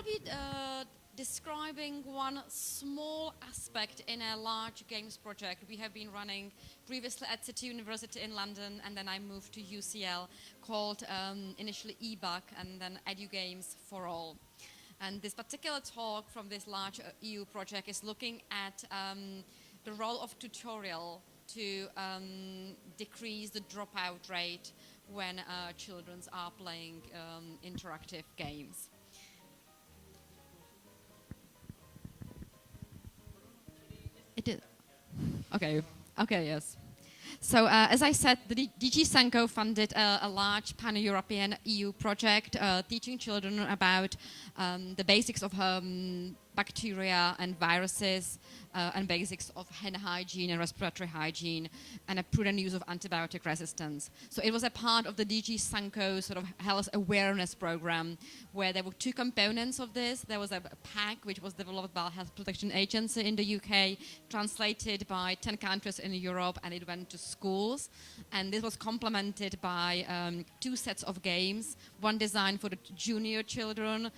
I'll be describing one small aspect in a large games project we have been running previously at City University in London, and then I moved to UCL, called initially eBug and then EduGames for All. And this particular talk from this large EU project is looking at the role of tutorial to decrease the dropout rate when children are playing interactive games. It is. Okay. Okay. Yes. So, as I said, the DG SeGAH funded a large pan-European EU project teaching children about the basics of bacteria and viruses and basics of hand hygiene and respiratory hygiene and a prudent use of antibiotic resistance. So it was a part of the DG SeGAH sort of health awareness program where there were two components of this. There was a pack which was developed by Health Protection Agency in the UK, translated by 10 countries in Europe, and it went to schools. And this was complemented by two sets of games, one designed for the junior children,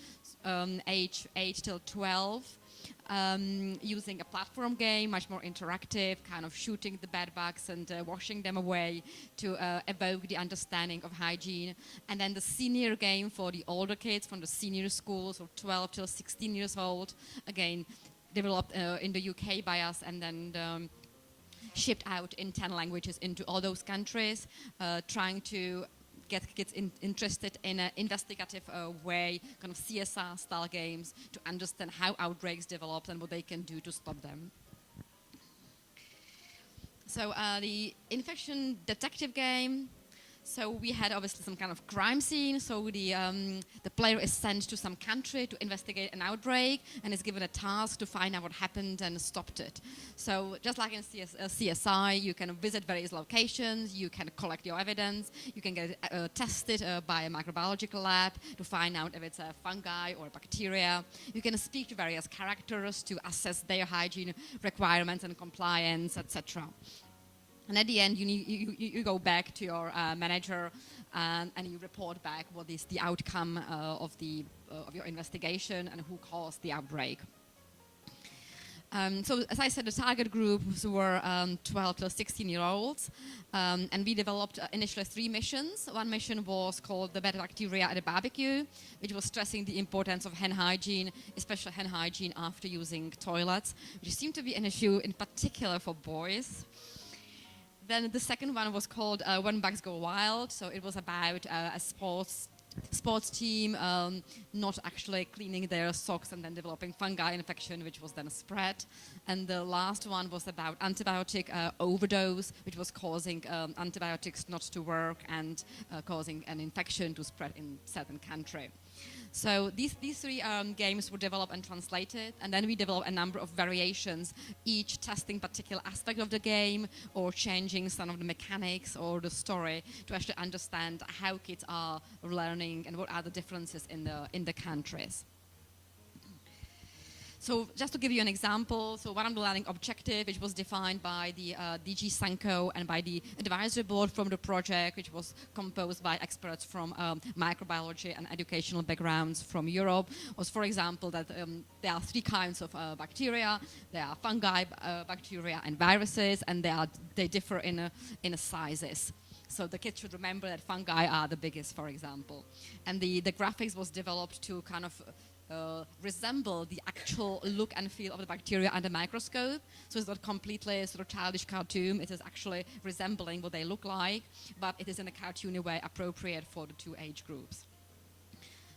age 8 till 12, using a platform game, much more interactive, kind of shooting the bed bugs and washing them away to evoke the understanding of hygiene. And then the senior game for the older kids from the senior schools, of 12 till 16 years old, again, developed in the UK by us and then shipped out in 10 languages into all those countries, trying to get kids interested in an investigative way, kind of CSR-style games, to understand how outbreaks develop and what they can do to stop them. So the infection detective game. So we had obviously some kind of crime scene. So the player is sent to some country to investigate an outbreak and is given a task to find out what happened and stopped it. So just like in CSI, you can visit various locations, you can collect your evidence, you can get it tested by a microbiological lab to find out if it's a fungi or a bacteria. You can speak to various characters to assess their hygiene requirements and compliance, etc. And at the end, you go back to your manager and you report back what is the outcome of your investigation and who caused the outbreak. So as I said, the target groups were 12 to 16-year-olds, and we developed initially 3 missions. One mission was called the Bad Bacteria at a Barbecue, which was stressing the importance of hand hygiene, especially hand hygiene after using toilets, which seemed to be an issue in particular for boys. Then the second one was called When Bugs Go Wild. So it was about a sports team not actually cleaning their socks and then developing fungi infection, which was then spread. And the last one was about antibiotic overdose, which was causing antibiotics not to work and causing an infection to spread in certain country. So these 3 games were developed and translated, and then we developed a number of variations, each testing particular aspect of the game or changing some of the mechanics or the story to actually understand how kids are learning and what are the differences in the countries. So just to give you an example, so one of the learning objective, which was defined by the DG SeGAH and by the advisory board from the project, which was composed by experts from microbiology and educational backgrounds from Europe, was, for example, that there are 3 kinds of bacteria. There are fungi, bacteria, and viruses, and they differ in sizes. So the kids should remember that fungi are the biggest, for example. And the graphics was developed to kind of resemble the actual look and feel of the bacteria under microscope. So it's not completely sort of childish cartoon. It is actually resembling what they look like, but it is in a cartoony way appropriate for the 2 age groups.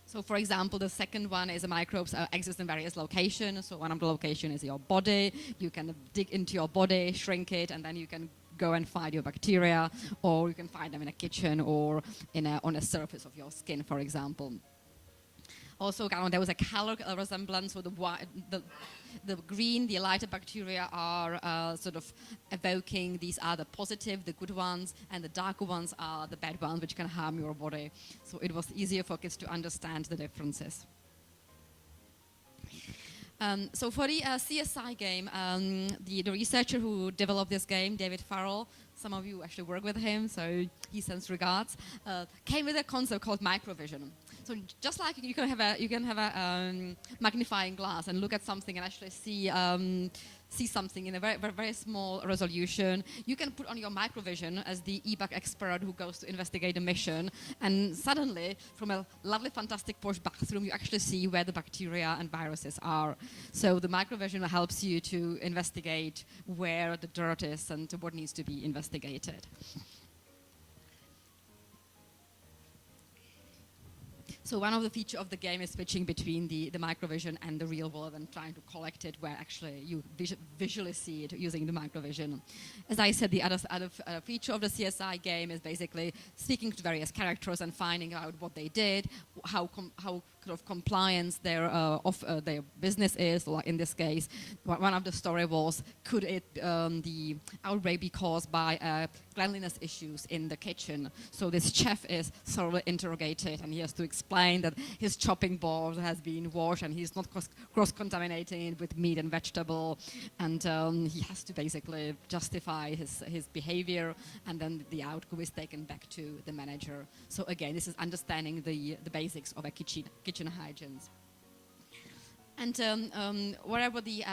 So, for example, the second one is the microbes exist in various locations. So one of the locations is your body. You can dig into your body, shrink it, and then you can go and find your bacteria, or you can find them in a kitchen or on a surface of your skin, for example. Also, there was a color resemblance, so the green, the lighter bacteria are sort of evoking, these are the positive, the good ones, and the darker ones are the bad ones, which can harm your body. So it was easier for kids to understand the differences. So for the CSI game, the researcher who developed this game, David Farrell, some of you actually work with him, so he sends regards, came with a concept called Microvision. So just like you can have a magnifying glass and look at something and actually see something in a very small resolution. You can put on your Microvision as the e-bug expert who goes to investigate a mission, and suddenly, from a lovely, fantastic posh bathroom, you actually see where the bacteria and viruses are. So the Microvision helps you to investigate where the dirt is and what needs to be investigated. So one of the features of the game is switching between the Microvision and the real world and trying to collect it where actually you visually see it using the Microvision. As I said, the other feature of the CSI game is basically speaking to various characters and finding out what they did, how sort of compliance their business is. Like in this case, one of the story was, could the outbreak be caused by cleanliness issues in the kitchen? So this chef is thoroughly interrogated and he has to explain that his chopping board has been washed and he's not cross-contaminating it with meat and vegetable, and he has to basically justify his behavior, and then the outcome is taken back to the manager. So again, this is understanding the basics of a kitchen hygiene. And wherever the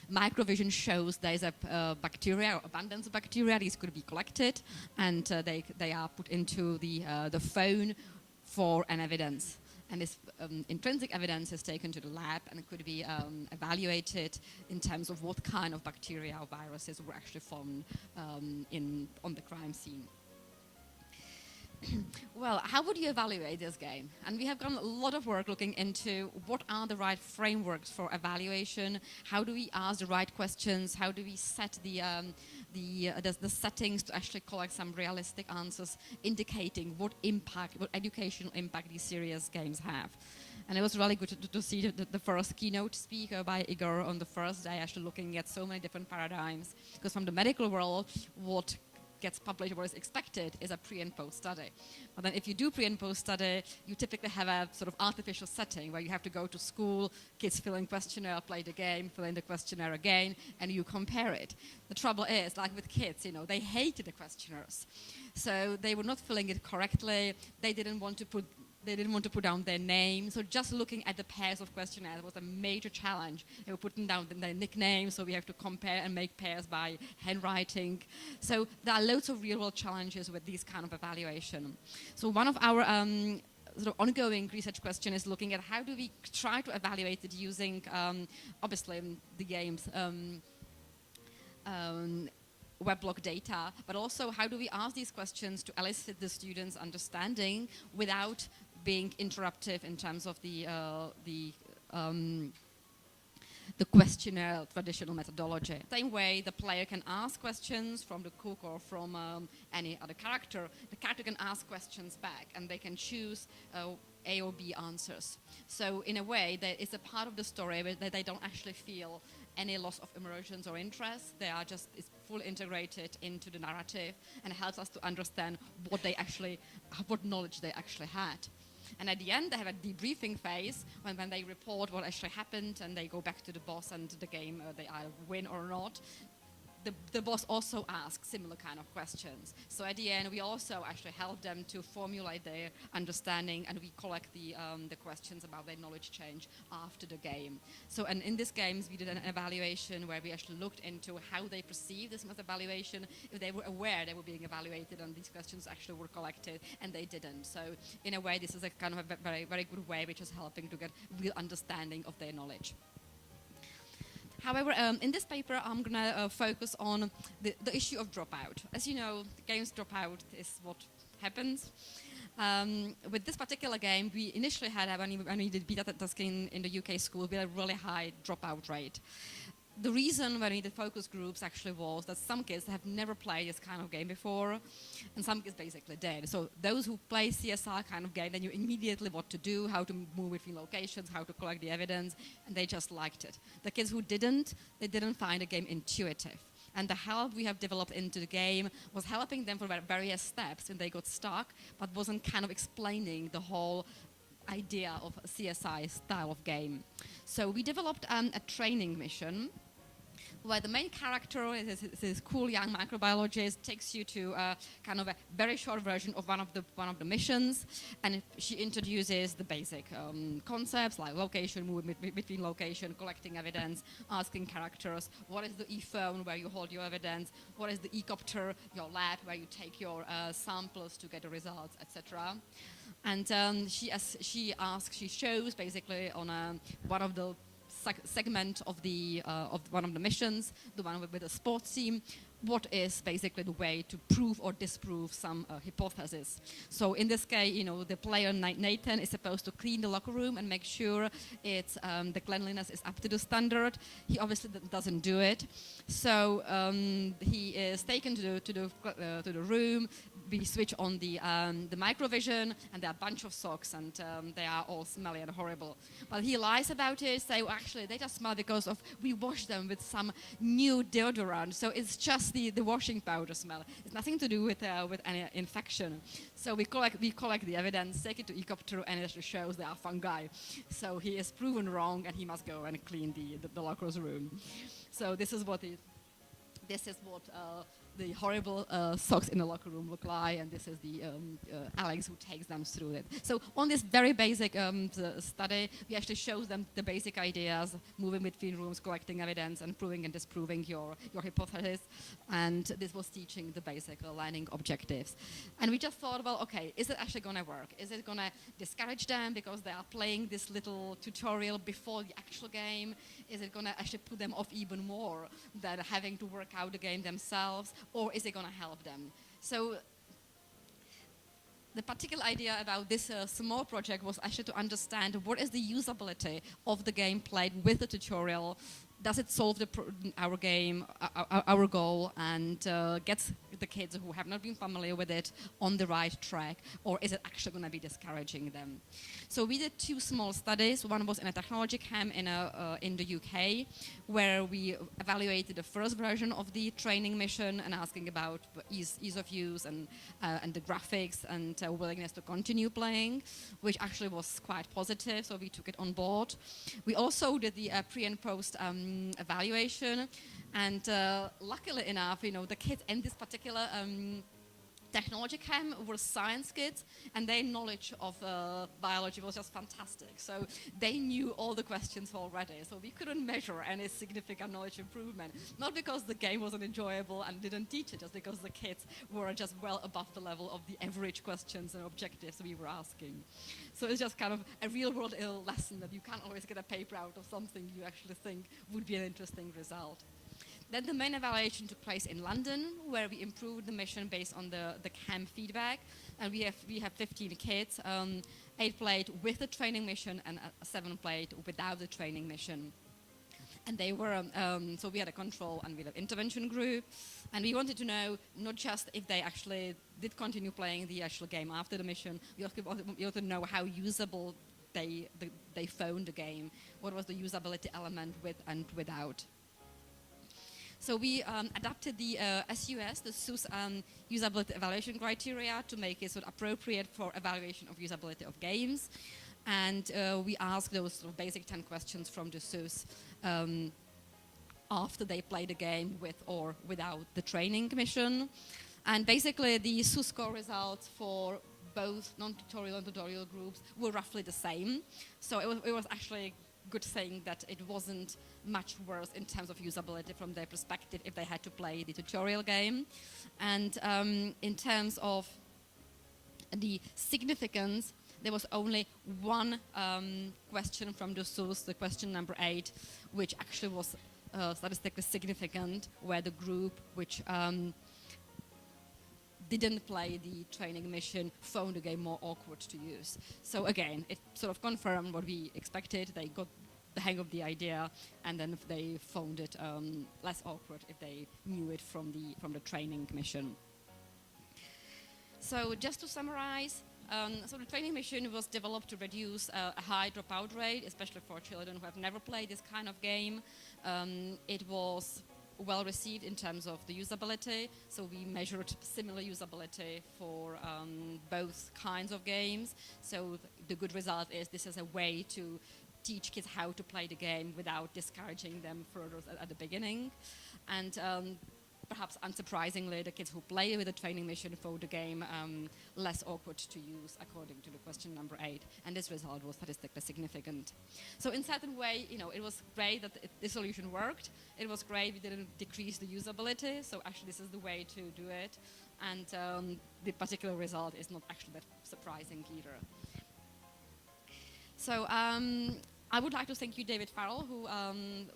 Microvision shows there's a bacteria or abundance of bacteria, these could be collected and they are put into the phone for an evidence. And this intrinsic evidence is taken to the lab and it could be evaluated in terms of what kind of bacteria or viruses were actually found on the crime scene. Well, how would you evaluate this game? And we have done a lot of work looking into what are the right frameworks for evaluation, how do we ask the right questions, how do we set the settings to actually collect some realistic answers indicating what educational impact these serious games have. And it was really good to see the first keynote speaker by Igor on the first day, actually looking at so many different paradigms. Because from the medical world, what gets published, what is expected, is a pre and post study. But then if you do pre and post study, you typically have a sort of artificial setting where you have to go to school, kids fill in questionnaire, play the game, fill in the questionnaire again, and you compare it. The trouble is, like with kids, they hated the questionnaires. So they were not filling it correctly. They didn't want to put down their name. So just looking at the pairs of questionnaires was a major challenge. They were putting down their nicknames, so we have to compare and make pairs by handwriting. So there are loads of real-world challenges with these kind of evaluation. So one of our sort of ongoing research question is looking at how do we try to evaluate it using, obviously, the game's weblog data, but also how do we ask these questions to elicit the students' understanding without being interruptive in terms of the questionnaire traditional methodology. Same way the player can ask questions from the cook or from any other character, the character can ask questions back and they can choose A or B answers. So in a way, it's a part of the story where they don't actually feel any loss of immersions or interest. They are just fully integrated into the narrative and helps us to understand what knowledge they actually had. And at the end, they have a debriefing phase when they report what actually happened and they go back to the boss and the game, they either win or not. The boss also asks similar kind of questions. So at the end, we also actually help them to formulate their understanding and we collect the questions about their knowledge change after the game. So and in these games, we did an evaluation where we actually looked into how they perceive this as evaluation, if they were aware they were being evaluated and these questions actually were collected and they didn't. So in a way, this is a kind of a very, very good way which is helping to get real understanding of their knowledge. However, in this paper, I'm going to focus on the issue of dropout. As you know, the game's dropout is what happens. With this particular game, we initially had, when we did beta testing in the UK school, we had a really high dropout rate. The reason when we did focus groups actually was that some kids have never played this kind of game before, and some kids basically did. So those who play CSR kind of game, they knew immediately what to do, how to move between locations, how to collect the evidence, and they just liked it. The kids who didn't, they didn't find the game intuitive. And the help we have developed into the game was helping them for various steps when they got stuck, but wasn't kind of explaining the whole idea of a CSI style of game. So we developed a training mission where the main character is this cool young microbiologist, takes you to kind of a very short version of one of the missions, and she introduces the basic concepts like location, moving between location, collecting evidence, asking characters what is the e-phone where you hold your evidence, what is the e-copter, your lab where you take your samples to get the results, etc. And she shows basically on one of the segment of one of the missions, the one with the sports team, what is basically the way to prove or disprove some hypothesis. So in this case, the player Nathan is supposed to clean the locker room and make sure it's the cleanliness is up to the standard. He obviously doesn't do it, so he is taken to the room. We switch on the Microvision, and there are a bunch of socks, and they are all smelly and horrible. But he lies about it, say, well, actually, they just smell because we washed them with some new deodorant. So it's just the washing powder smell. It's nothing to do with any infection. So we collect the evidence, take it to e-copter, and it actually shows they are fungi. So he is proven wrong, and he must go and clean the locker's room. So this is what the horrible socks in the locker room look like, and this is the Alex who takes them through it. So on this very basic study, we actually show them the basic ideas, moving between rooms, collecting evidence, and proving and disproving your hypothesis. And this was teaching the basic learning objectives. And we just thought, well, okay, is it actually going to work? Is it going to discourage them because they are playing this little tutorial before the actual game? Is it going to actually put them off even more than having to work out the game themselves? Or is it going to help them? So the particular idea about this small project was actually to understand what is the usability of the game played with the tutorial. Does it solve our game, our goal, and gets the kids who have not been familiar with it on the right track, or is it actually going to be discouraging them? So we did two small studies. One was in a technology camp in the UK, where we evaluated the first version of the training mission and asking about ease of use and the graphics and willingness to continue playing, which actually was quite positive, so we took it on board. We also did the pre and post evaluation, and luckily enough, the kids in this particular technology camp were science kids, and their knowledge of biology was just fantastic. So they knew all the questions already, so we couldn't measure any significant knowledge improvement, not because the game wasn't enjoyable and didn't teach it, just because the kids were just well above the level of the average questions and objectives we were asking. So it's just kind of a real-world lesson that you can't always get a paper out of something you actually think would be an interesting result. Then the main evaluation took place in London, where we improved the mission based on the camp feedback. And we have 15 kids, 8 played with the training mission and 7 played without the training mission. And they were, so we had a control and we had an intervention group. And we wanted to know not just if they actually did continue playing the actual game after the mission, we wanted to know how usable they found the game. What was the usability element with and without. So we adapted the SUS, the SUS usability evaluation criteria, to make it sort of appropriate for evaluation of usability of games. And we asked those sort of basic 10 questions from the SUS after they played the game with or without the training mission. And basically the SUS score results for both non-tutorial and tutorial groups were roughly the same. So it was actually good thing that it wasn't much worse in terms of usability from their perspective if they had to play the tutorial game. And in terms of the significance, there was only one question from the SUS, the question number 8, which actually was statistically significant, where the group which didn't play the training mission found the game more awkward to use. So again, it sort of confirmed what we expected. They got the hang of the idea, and then they found it less awkward if they knew it from the training mission. So just to summarize, so the training mission was developed to reduce a high dropout rate, especially for children who have never played this kind of game. It was well received in terms of the usability. So we measured similar usability for both kinds of games. So the good result is this is a way to teach kids how to play the game without discouraging them further at the beginning. And perhaps unsurprisingly, the kids who play with the training mission for the game less awkward to use, according to the question number 8. And this result was statistically significant. So in certain way, it was great that the solution worked. It was great we didn't decrease the usability. So actually, this is the way to do it. And the particular result is not actually that surprising either. So I would like to thank you, David Farrell, who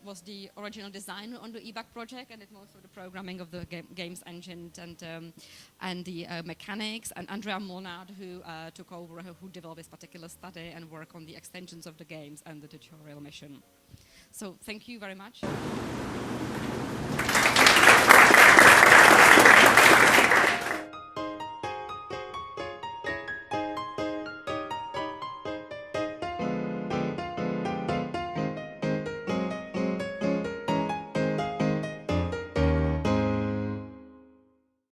was the original designer on the EBAC project and did most of the programming of the games engine and the mechanics, and Andreea Molnar, who took over, who developed this particular study and worked on the extensions of the games and the tutorial mission. So thank you very much.